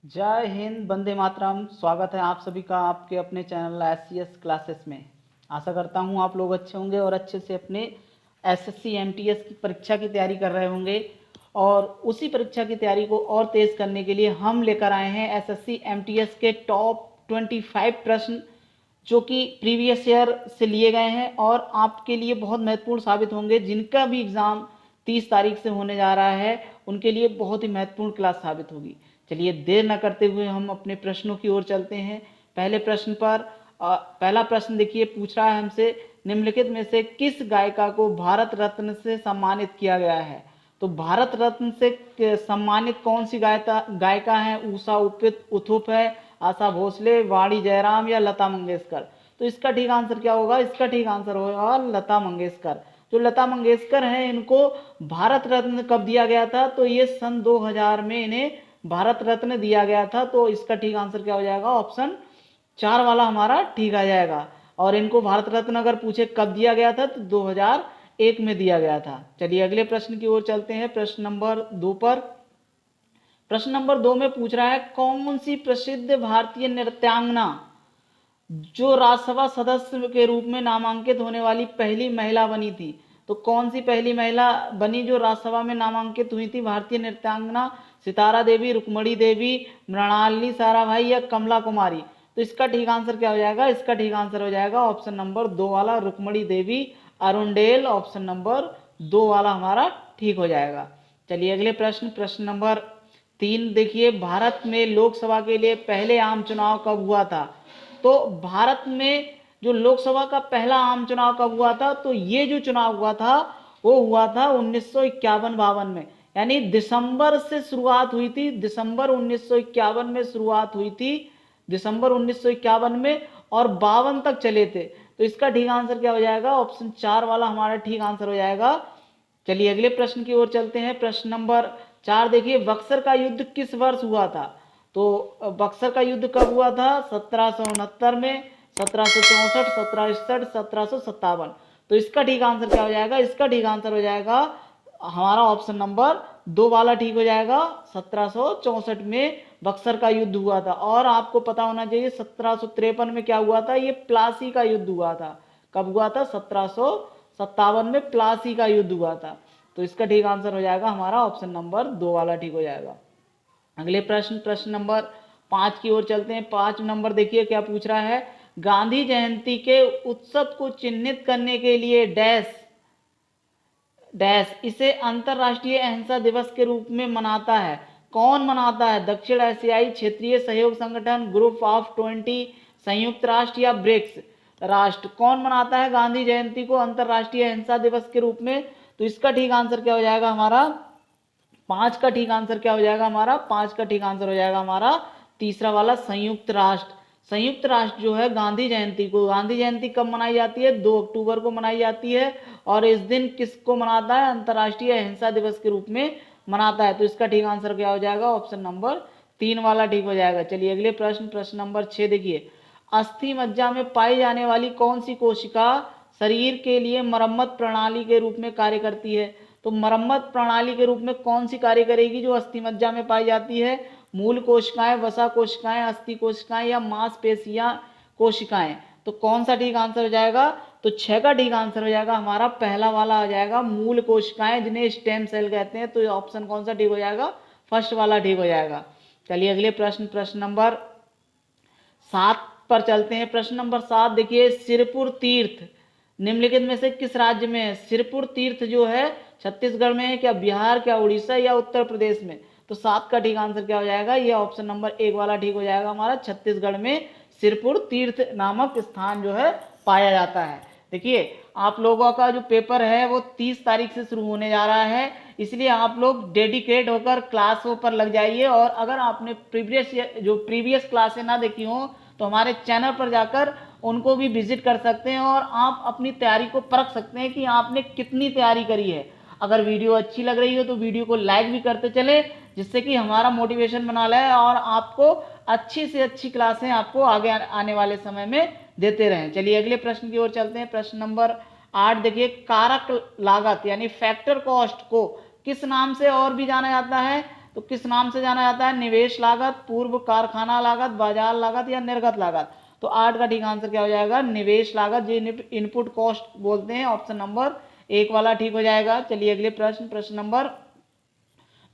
जय हिंद, वंदे मातरम। स्वागत है आप सभी का आपके अपने चैनल SCS क्लासेस में। आशा करता हूँ आप लोग अच्छे होंगे और अच्छे से अपने SSC MTS की परीक्षा की तैयारी कर रहे होंगे। और उसी परीक्षा की तैयारी को और तेज़ करने के लिए हम लेकर आए हैं SSC MTS के टॉप 25 प्रश्न, जो कि प्रीवियस ईयर से लिए गए हैं और आपके लिए बहुत महत्वपूर्ण साबित होंगे। जिनका भी एग्ज़ाम 30 तारीख से होने जा रहा है उनके लिए बहुत ही महत्वपूर्ण क्लास साबित होगी। चलिए देर न करते हुए हम अपने प्रश्नों की ओर चलते हैं। पहले प्रश्न पर पहला प्रश्न देखिए, पूछ रहा है हमसे, निम्नलिखित में से किस गायिका को भारत रत्न से सम्मानित किया गया है? तो भारत रत्न से सम्मानित कौन सी गायिका है? उषा उथुप है, आशा भोसले, वाणी जयराम या लता मंगेशकर? तो इसका ठीक आंसर क्या होगा? इसका ठीक आंसर होगा लता मंगेशकर। जो लता मंगेशकर हैं इनको भारत रत्न कब दिया गया था? तो ये सन 2000 में इन्हें भारत रत्न दिया गया था। तो इसका ठीक आंसर क्या हो जाएगा? ऑप्शन 4 वाला हमारा ठीक आ जाएगा। और इनको भारत रत्न अगर पूछे कब दिया गया था तो 2001 में दिया गया था। चलिए अगले प्रश्न की ओर चलते हैं, प्रश्न नंबर 2 पर। प्रश्न नंबर 2 में पूछ रहा है, कौन सी प्रसिद्ध भारतीय नृत्यांगना जो राज्यसभा सदस्य के रूप में नामांकित होने वाली पहली महिला बनी थी? तो कौन सी पहली महिला बनी जो राज्यसभा में नामांकित हुई थी? भारतीय नृत्यांगना सितारा देवी, रुक्मणी देवी, मृणालिनी साराभाई या कमला कुमारी? तो इसका ठीक आंसर क्या हो जाएगा? इसका ठीक आंसर हो जाएगा ऑप्शन नंबर 2 वाला, रुक्मणी देवी अरुणडेल। ऑप्शन नंबर 2 वाला हमारा ठीक हो जाएगा। चलिए अगले प्रश्न, प्रश्न नंबर 3 देखिए, भारत में लोकसभा के लिए पहले आम चुनाव कब हुआ था? तो भारत में जो लोकसभा का पहला आम चुनाव कब हुआ था? तो ये जो चुनाव हुआ था वो हुआ था 1951-52 में, यानी दिसंबर से शुरुआत हुई थी। दिसंबर 1951 में शुरुआत हुई थी, दिसंबर 1951 में, और 52 तक चले थे। तो इसका ठीक आंसर क्या हो जाएगा? ऑप्शन 4 वाला हमारा ठीक आंसर हो जाएगा। चलिए अगले प्रश्न की ओर चलते हैं, प्रश्न नंबर 4 देखिए, बक्सर का युद्ध किस वर्ष हुआ था? तो बक्सर का युद्ध कब हुआ था? 1769 में, 1764, 1761, 1757? तो इसका ठीक आंसर क्या हो जाएगा? इसका ठीक आंसर हो जाएगा हमारा ऑप्शन नंबर 2 वाला ठीक हो जाएगा। 1764 में बक्सर का युद्ध हुआ था। और आपको पता होना चाहिए 1753 में क्या हुआ था? ये प्लासी का युद्ध हुआ था। कब हुआ था? 1757 में प्लासी का युद्ध हुआ था। तो इसका ठीक आंसर हो जाएगा हमारा ऑप्शन नंबर 2 वाला ठीक हो जाएगा। अगले प्रश्न, प्रश्न नंबर 5 की ओर चलते हैं। 5 नंबर देखिए क्या पूछ रहा है, गांधी जयंती के उत्सव को चिन्हित करने के लिए डैश डैश इसे अंतरराष्ट्रीय अहिंसा दिवस के रूप में मनाता है? कौन मनाता है? दक्षिण एशियाई क्षेत्रीय सहयोग संगठन, ग्रुप ऑफ 20, संयुक्त राष्ट्र या ब्रिक्स राष्ट्र? कौन मनाता है गांधी जयंती को अंतरराष्ट्रीय अहिंसा दिवस के रूप में? तो इसका ठीक आंसर क्या हो जाएगा हमारा? 5 का ठीक आंसर क्या हो जाएगा हमारा? 5 का ठीक आंसर हो जाएगा हमारा तीसरा वाला, संयुक्त राष्ट्र। संयुक्त राष्ट्र जो है गांधी जयंती कब मनाई जाती है? 2 अक्टूबर को मनाई जाती है। और इस दिन किसको मनाता है? अंतर्राष्ट्रीय अहिंसा दिवस के रूप में मनाता है। तो इसका ठीक आंसर क्या हो जाएगा? ऑप्शन नंबर 3 वाला ठीक हो जाएगा। चलिए अगले प्रश्न, प्रश्न नंबर 6 देखिए, अस्थि मज्जा में पाई जाने वाली कौन सी कोशिका शरीर के लिए मरम्मत प्रणाली के रूप में कार्य करती है? तो मरम्मत प्रणाली के रूप में कौन सी कार्य करेगी जो अस्थि मज्जा में पाई जाती है? मूल कोशिकाएं, वसा कोशिकाएं, अस्थि कोशिकाएं या मांसपेशियां कोशिकाएं? तो कौन सा ठीक आंसर हो जाएगा? तो 6 का ठीक आंसर हो जाएगा हमारा पहला वाला, आ जाएगा मूल कोशिकाएं, जिन्हें स्टेम सेल कहते हैं। तो ऑप्शन कौन सा ठीक हो जाएगा? फर्स्ट वाला ठीक हो जाएगा। चलिए अगले प्रश्न, प्रश्न नंबर 7 पर चलते हैं। प्रश्न नंबर 7 देखिए, सिरपुर तीर्थ निम्नलिखित में से किस राज्य में है? सिरपुर तीर्थ जो है छत्तीसगढ़ में है क्या, बिहार, क्या उड़ीसा या उत्तर प्रदेश में? तो 7 का ठीक आंसर क्या हो जाएगा? ये ऑप्शन नंबर 1 वाला ठीक हो जाएगा हमारा, छत्तीसगढ़ में सिरपुर तीर्थ नामक स्थान जो है पाया जाता है। देखिए आप लोगों का जो पेपर है वो 30 तारीख से शुरू होने जा रहा है, इसलिए आप लोग डेडिकेट होकर क्लासों पर लग जाइए। और अगर आपने प्रीवियस क्लासें ना देखी हो तो हमारे चैनल पर जाकर उनको भी विजिट कर सकते हैं और आप अपनी तैयारी को परख सकते हैं कि आपने कितनी तैयारी करी है। अगर वीडियो अच्छी लग रही हो तो वीडियो को लाइक भी करते चले, जिससे कि हमारा मोटिवेशन बना रहे और आपको अच्छी से अच्छी क्लासें आपको आगे आने वाले समय में देते रहें। चलिए अगले प्रश्न की ओर चलते हैं। प्रश्न नंबर 8 देखिए, कारक लागत यानी फैक्टर कॉस्ट को किस नाम से और भी जाना जाता है? तो किस नाम से जाना जाता है? निवेश लागत, पूर्व कारखाना लागत, बाजार लागत या निर्गत लागत। तो 8 का ठीक आंसर क्या हो जाएगा? निवेश लागत, जो इनपुट कॉस्ट बोलते हैं। ऑप्शन नंबर 1 वाला ठीक हो जाएगा। चलिए अगले प्रश्न, प्रश्न नंबर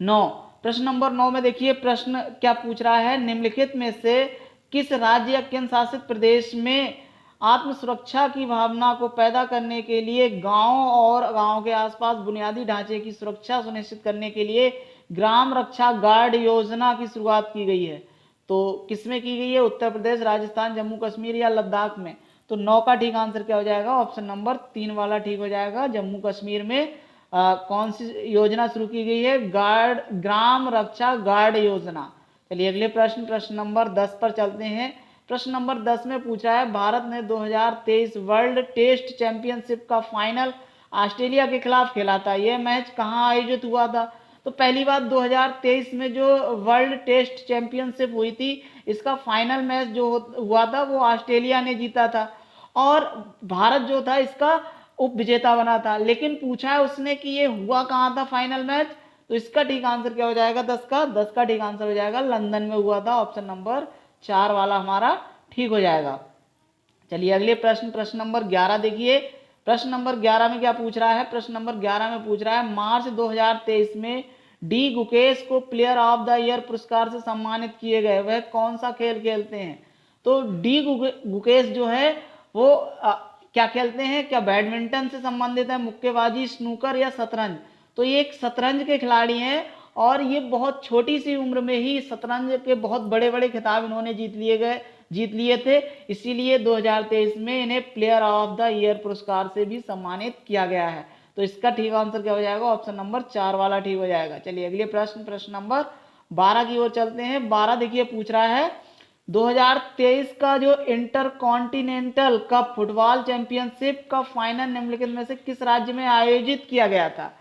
9। प्रश्न नंबर 9 में देखिए प्रश्न क्या पूछ रहा है, निम्नलिखित में से किस राज्य या केंद्र शासित प्रदेश में आत्म सुरक्षा की भावना को पैदा करने के लिए गांव और गांव के आसपास बुनियादी ढांचे की सुरक्षा सुनिश्चित करने के लिए ग्राम रक्षा गार्ड योजना की शुरुआत की गई है? तो किसमें की गई है? उत्तर प्रदेश, राजस्थान, जम्मू कश्मीर या लद्दाख में? तो 9 का ठीक आंसर क्या हो जाएगा? ऑप्शन नंबर 3 वाला ठीक हो जाएगा। जम्मू कश्मीर में कौन सी योजना शुरू की गई है? ग्राम रक्षा गार्ड योजना। चलिए अगले प्रश्न, प्रश्न नंबर 10 पर चलते हैं। प्रश्न नंबर 10 में पूछा है, भारत ने 2023 वर्ल्ड टेस्ट चैंपियनशिप का फाइनल ऑस्ट्रेलिया के खिलाफ खेला था। यह मैच कहाँ आयोजित हुआ था? तो पहली बात, 2023 में जो वर्ल्ड टेस्ट चैंपियनशिप हुई थी, इसका फाइनल मैच जो हुआ था वो ऑस्ट्रेलिया ने जीता था और भारत जो था इसका उप विजेता बना था। लेकिन पूछा है उसने कि ये हुआ कहाँ था फाइनल मैच? तो इसका ठीक आंसर क्या हो जाएगा? 10 का ठीक आंसर हो जाएगा लंदन में हुआ था। ऑप्शन नंबर 4 वाला हमारा ठीक हो जाएगा। चलिए अगले प्रश्न, प्रश्न नंबर 11 देखिए। प्रश्न नंबर 11 में क्या पूछ रहा है? प्रश्न नंबर 11 में पूछ रहा है, मार्च 2023 में डी गुकेश को प्लेयर ऑफ द ईयर पुरस्कार से सम्मानित किए गए। वह कौन सा खेल खेलते हैं? तो डी गुकेश जो है वो क्या खेलते हैं? क्या बैडमिंटन से संबंधित है, मुक्केबाजी, स्नूकर या शतरंज? तो ये एक शतरंज के खिलाड़ी हैं और ये बहुत छोटी सी उम्र में ही शतरंज के बहुत बड़े बड़े खिताब इन्होंने जीत लिए थे। इसीलिए 2023 में इन्हें प्लेयर ऑफ द ईयर पुरस्कार से भी सम्मानित किया गया है। तो इसका ठीक आंसर क्या हो जाएगा? ऑप्शन नंबर 4 वाला ठीक हो जाएगा। चलिए अगले प्रश्न, प्रश्न नंबर 12 की ओर चलते हैं। 12 देखिए पूछ रहा है, 2023 का जो inter continental cup football championship का फाइनल निम्नलिखित में से किस राज्य में आयोजित किया गया था?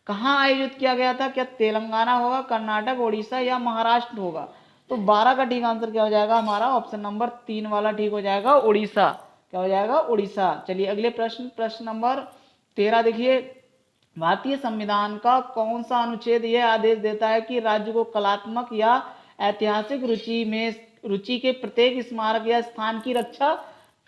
कहाँ आयोजित किया गया था? क्या तेलंगाना होगा, कर्नाटक, उड़ीसा या महाराष्ट्र होगा? तो 12 का ठीक आंसर क्या हो जाएगा हमारा? ऑप्शन नंबर 3 वाला ठीक हो जाएगा, उड़ीसा। क्या हो जाएगा? उड़ीसा। चलिए अगले प्रश्न, प्रश्न नंबर 13 देखिए, भारतीय संविधान का कौन सा अनुच्छेद यह आदेश देता है कि राज्य को कलात्मक या ऐतिहासिक रुचि के प्रत्येक स्मारक या स्थान की रक्षा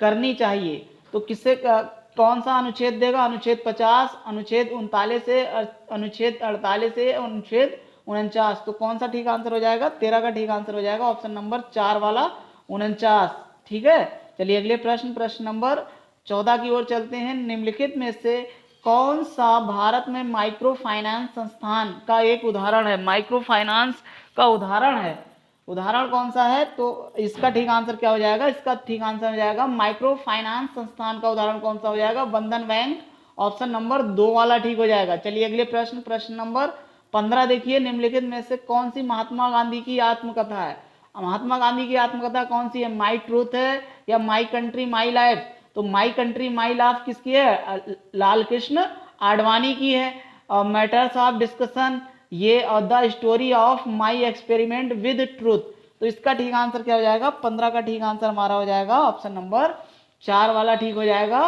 करनी चाहिए? तो किससे कौन सा अनुच्छेद देगा? अनुच्छेद 50, अनुच्छेद 39 से अनुच्छेद 48 से अनुच्छेद 49। तो कौन सा ठीक आंसर हो जाएगा? 13 का ठीक आंसर हो जाएगा ऑप्शन नंबर 4 वाला 49। ठीक है। चलिए अगले प्रश्न, प्रश्न नंबर 14 की ओर चलते हैं। निम्नलिखित में से कौन सा भारत में माइक्रो फाइनेंस संस्थान का एक उदाहरण है? माइक्रो फाइनेंस का उदाहरण है, उदाहरण कौन सा है? तो इसका ठीक आंसर क्या हो जाएगा? इसका ठीक आंसर हो जाएगा माइक्रो फाइनेंस संस्थान का उदाहरण कौन सा हो जाएगा? बंधन बैंक। ऑप्शन नंबर 2 वाला ठीक हो जाएगा। चलिए अगले प्रश्न, प्रश्न नंबर 15 देखिए, निम्नलिखित में से कौन सी महात्मा गांधी की आत्मकथा है? महात्मा गांधी की आत्मकथा कौन सी है? माई ट्रूथ है या माई कंट्री माई लाइफ? तो माई कंट्री माई लाइफ किसकी है? लाल कृष्ण आडवाणी की है। मैटर्स ऑफ डिस्कशन ये और the story of my experiment with truth. तो इसका ठीक आंसर क्या हो जाएगा? 15 का ठीक आंसर हमारा हो जाएगा ऑप्शन नंबर 4 वाला ठीक हो जाएगा,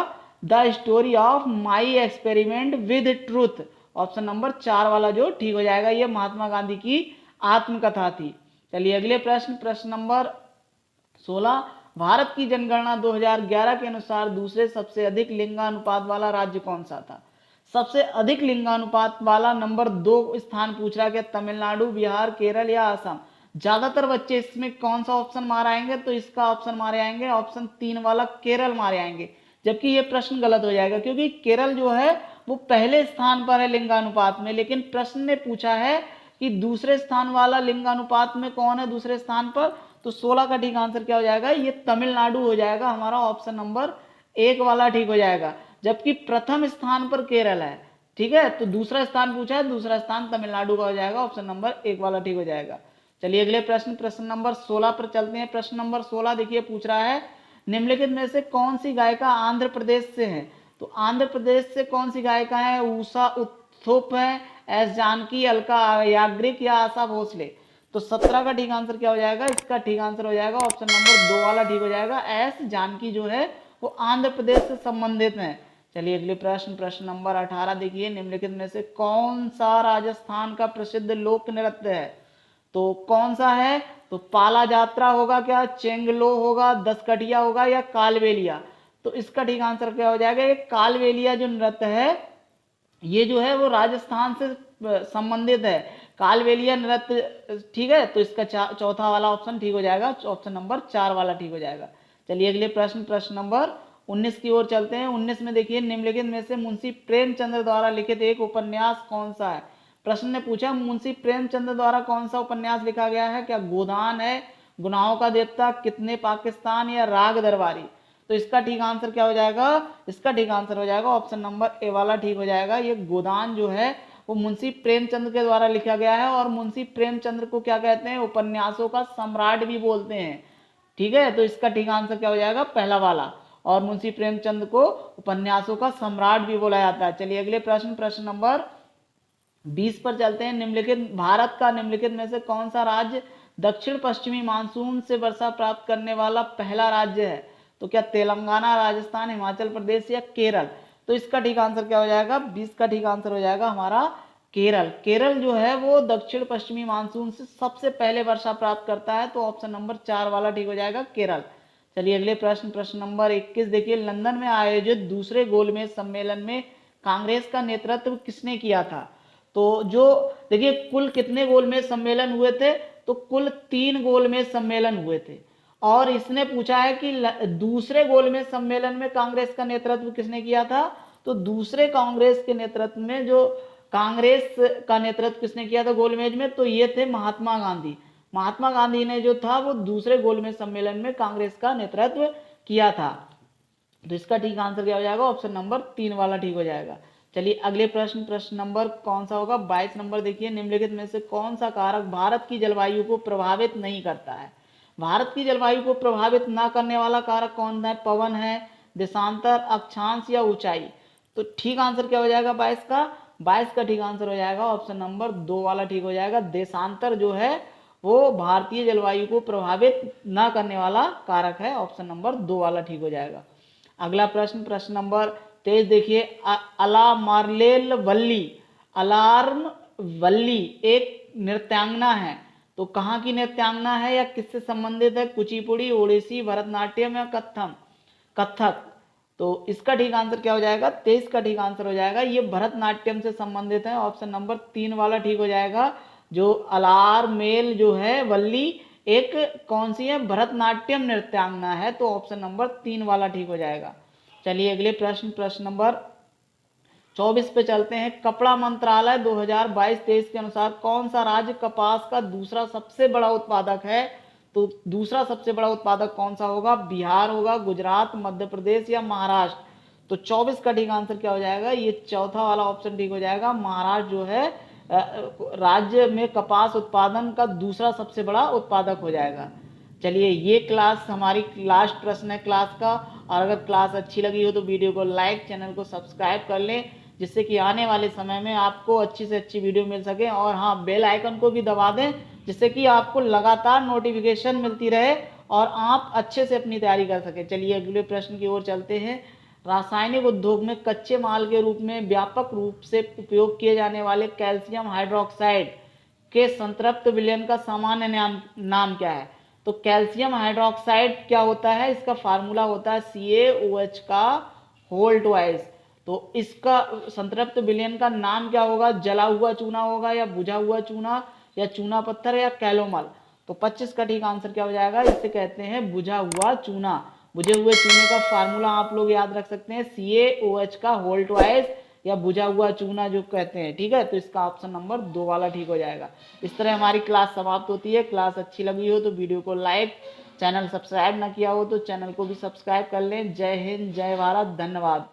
the story of my experiment with truth. Option number 4 वाला जो ठीक हो जाएगा, ये महात्मा गांधी की आत्मकथा थी। चलिए अगले प्रश्न, प्रश्न नंबर 16, भारत की जनगणना 2011 के अनुसार दूसरे सबसे अधिक लिंगानुपात वाला राज्य कौन सा था? सबसे अधिक लिंगानुपात वाला नंबर 2 स्थान पूछ रहा है। तमिलनाडु, बिहार, केरल या असम? ज्यादातर बच्चे इसमें कौन सा ऑप्शन मार आएंगे? तो इसका ऑप्शन मारे आएंगे ऑप्शन 3 वाला केरल मारे आएंगे, जबकि ये प्रश्न गलत हो जाएगा क्योंकि केरल जो है वो पहले स्थान पर है लिंगानुपात में, लेकिन प्रश्न ने पूछा है कि दूसरे स्थान वाला लिंगानुपात में कौन है दूसरे स्थान पर? तो 16 का ठीक आंसर क्या हो जाएगा? ये तमिलनाडु हो जाएगा हमारा, ऑप्शन नंबर 1 वाला ठीक हो जाएगा, जबकि प्रथम स्थान पर केरल है। ठीक है, तो दूसरा स्थान पूछा है, दूसरा स्थान तमिलनाडु का हो जाएगा, ऑप्शन नंबर 1 वाला ठीक हो जाएगा। चलिए अगले प्रश्न, प्रश्न नंबर 16 पर चलते हैं। प्रश्न नंबर 16 देखिए पूछ रहा है, निम्नलिखित में से कौन सी गायिका आंध्र प्रदेश से है? तो आंध्र प्रदेश से कौन सी गायिका है? उषा उत्थुप है, एस जानकी, अलका याग्निक या आशा भोसले? तो 17 का ठीक आंसर क्या हो जाएगा? इसका ठीक आंसर हो जाएगा ऑप्शन नंबर 2 वाला ठीक हो जाएगा, एस जानकी जो है वो आंध्र प्रदेश से संबंधित है। चलिए अगले प्रश्न, प्रश्न नंबर 18 देखिए, निम्नलिखित में से कौन सा राजस्थान का प्रसिद्ध लोक नृत्य है? तो कौन सा है? तो पाला जात्रा होगा क्या, चेंगलो होगा, दसकठिया होगा या कालबेलिया? तो इसका ठीक आंसर क्या हो जाएगा? ये कालबेलिया जो नृत्य है ये जो है वो राजस्थान से संबंधित है, कालबेलिया नृत्य। ठीक है, तो इसका चौथा वाला ऑप्शन ठीक हो जाएगा, ऑप्शन नंबर 4 वाला ठीक हो जाएगा। चलिए अगले प्रश्न नंबर 19 की ओर चलते हैं। 19 में देखिए, निम्नलिखित में से मुंशी प्रेमचंद्र द्वारा लिखित एक उपन्यास कौन सा है? प्रश्न ने पूछा मुंशी प्रेमचंद्र द्वारा कौन सा उपन्यास लिखा गया है? क्या गोदान है, गुनाहों का देवता, कितने पाकिस्तान या राग दरबारी? तो इसका ठीक आंसर क्या हो जाएगा? इसका ठीक आंसर हो जाएगा ऑप्शन नंबर ए वाला ठीक हो जाएगा। ये गोदान जो है वो मुंशी प्रेमचंद्र के द्वारा लिखा गया है, और मुंशी प्रेमचंद्र को क्या कहते हैं? उपन्यासों का सम्राट भी बोलते हैं। ठीक है, तो इसका ठीक आंसर क्या हो जाएगा? पहला वाला। और मुंशी प्रेमचंद को उपन्यासों का सम्राट भी बोला जाता है। चलिए अगले प्रश्न नंबर 20 पर चलते हैं। भारत का निम्नलिखित में से कौन सा राज्य दक्षिण पश्चिमी मानसून से वर्षा प्राप्त करने वाला पहला राज्य है? तो क्या तेलंगाना, राजस्थान, हिमाचल प्रदेश या केरल? तो इसका ठीक आंसर क्या हो जाएगा? 20 का ठीक आंसर हो जाएगा हमारा केरल। केरल जो है वो दक्षिण पश्चिमी मानसून से सबसे पहले वर्षा प्राप्त करता है, तो ऑप्शन नंबर 4 वाला ठीक हो जाएगा, केरल। चलिए अगले प्रश्न नंबर 21 देखिए, लंदन में आयोजित दूसरे गोलमेज सम्मेलन में कांग्रेस का नेतृत्व किसने किया था? तो जो देखिए कुल कितने गोलमेज सम्मेलन हुए थे? तो कुल 3 गोलमेज सम्मेलन हुए थे। और इसने पूछा है कि दूसरे गोलमेज सम्मेलन में कांग्रेस का नेतृत्व किसने किया था? तो दूसरे कांग्रेस के नेतृत्व में जो कांग्रेस का नेतृत्व किसने किया था गोलमेज में? तो ये थे महात्मा गांधी। महात्मा गांधी ने जो था वो दूसरे गोलमेज सम्मेलन में कांग्रेस का नेतृत्व किया था। तो इसका ठीक आंसर क्या हो जाएगा? ऑप्शन नंबर 3 वाला ठीक हो जाएगा। चलिए अगले प्रश्न नंबर कौन सा होगा? 22 नंबर देखिए, निम्नलिखित में से कौन सा कारक भारत की जलवायु को प्रभावित नहीं करता है? भारत की जलवायु को प्रभावित ना करने वाला कारक कौन है? पवन है, देशांतर, अक्षांश या ऊंचाई? तो ठीक आंसर क्या हो जाएगा 22 का? 22 का ठीक आंसर हो जाएगा ऑप्शन नंबर 2 वाला ठीक हो जाएगा। देशांतर जो है वो भारतीय जलवायु को प्रभावित ना करने वाला कारक है, ऑप्शन नंबर 2 वाला ठीक हो जाएगा। अगला प्रश्न नंबर 23 देखिए, अलामार्लेल वल्ली, अलार्म वल्ली एक नृत्यांगना है, तो कहाँ की नृत्यांगना है या किससे संबंधित है? कुचिपुड़ी, ओडिसी, भरतनाट्यम या कथक? तो इसका ठीक आंसर क्या हो जाएगा? 23 का ठीक आंसर हो जाएगा, ये भरतनाट्यम से संबंधित है, ऑप्शन नंबर 3 वाला ठीक हो जाएगा। जो अलारमेल जो है वल्ली एक कौन सी है? भरतनाट्यम नृत्यांगना है, तो ऑप्शन नंबर 3 वाला ठीक हो जाएगा। चलिए अगले प्रश्न नंबर 24 पे चलते हैं। कपड़ा मंत्रालय 2022-23 के अनुसार कौन सा राज्य कपास का दूसरा सबसे बड़ा उत्पादक है? तो दूसरा सबसे बड़ा उत्पादक कौन सा होगा? बिहार होगा, गुजरात, मध्य प्रदेश या महाराष्ट्र? तो 24 का ठीक आंसर क्या हो जाएगा? ये चौथा वाला ऑप्शन ठीक हो जाएगा। महाराष्ट्र जो है राज्य में कपास उत्पादन का दूसरा सबसे बड़ा उत्पादक हो जाएगा। चलिए ये क्लास हमारी लास्ट प्रश्न है क्लास का, और अगर क्लास अच्छी लगी हो तो वीडियो को लाइक, चैनल को सब्सक्राइब कर लें, जिससे कि आने वाले समय में आपको अच्छी से अच्छी वीडियो मिल सके। और हाँ, बेल आइकन को भी दबा दें, जिससे कि आपको लगातार नोटिफिकेशन मिलती रहे और आप अच्छे से अपनी तैयारी कर सकें। चलिए अगले प्रश्न की ओर चलते हैं। रासायनिक उद्योग में कच्चे माल के रूप में व्यापक रूप से उपयोग किए जाने वाले कैल्शियम हाइड्रोक्साइड के संतृप्त विलयन का सामान्य नाम क्या है? तो कैल्शियम हाइड्रोक्साइड क्या होता है? इसका फार्मूला होता है CaOH का होल ट्वाइस। तो इसका संतृप्त विलयन का नाम क्या होगा? जला हुआ चूना होगा, या बुझा हुआ चूना, या चूना पत्थर, या कैलोमल? तो 25 का ठीक आंसर क्या हो जाएगा? इसे कहते हैं बुझा हुआ चूना। बुझे हुए चूने का फार्मूला आप लोग याद रख सकते हैं, CaOH का होल ट्वाइस, या बुझा हुआ चूना जो कहते हैं। ठीक है, तो इसका ऑप्शन नंबर 2 वाला ठीक हो जाएगा। इस तरह हमारी क्लास समाप्त होती है। क्लास अच्छी लगी हो तो वीडियो को लाइक, चैनल सब्सक्राइब ना किया हो तो चैनल को भी सब्सक्राइब कर लें। जय हिंद, जय भारत, धन्यवाद।